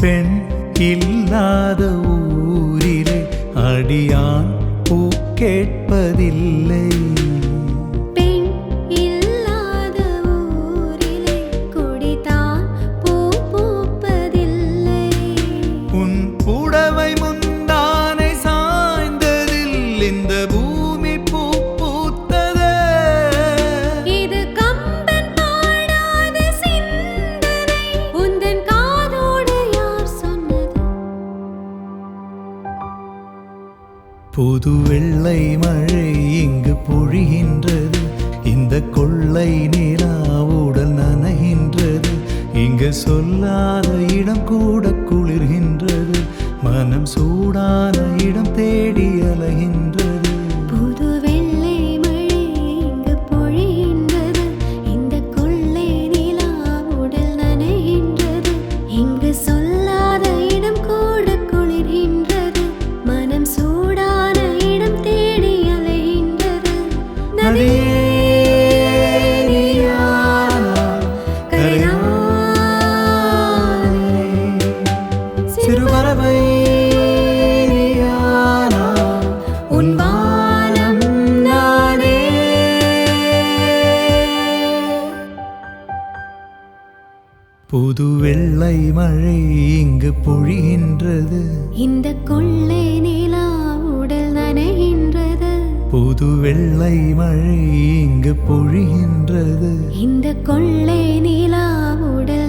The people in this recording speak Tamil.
பெண் இல்லாத ஊரிலே அடியான் பூ கேட்பதில்லை. பெண் இல்லாத ஊரிலே கொடிதான் பூ பூப்பதில்லை. உன் புடவை முந்தானை சாய்ந்ததில் இந்த பூமி பூ பூத்ததே. இது கம்பன் பாடாத சிந்தனை, உந்தன் காதோடு யார் சொன்னது? புது வெள்ளை மழை இங்கு பொழிகின்றது, இந்த கொள்ளை நிலா உடல் நனைகின்றது. இங்கு சொல்லாத இடம் கூட குளிர்கின்றது, மனம் சூடான இடம் தேடி அலைகின்றது. புது வெள்ளை மழை இங்கு பொழிகின்றது, இந்த கொள்ளை நிலா உடல் நனைகின்றது. இங்கு சொல்லாத இடம் கூட குளிர்கின்றது, மனம் சூடான இடம் தேடி அலைகின்றது. நதியே நீயானா, கரையானே. சிறு பறவை நீயானா, உன் வானம் நானே. புது வெள்ளை மழை இங்கு பொழிகின்றது, இந்த கொள்ளை நிலா உடல் நனைகின்றது. புது வெள்ளை மழை இங்கு பொழிகின்றது. இந்த கொள்ளை நிலா உடல்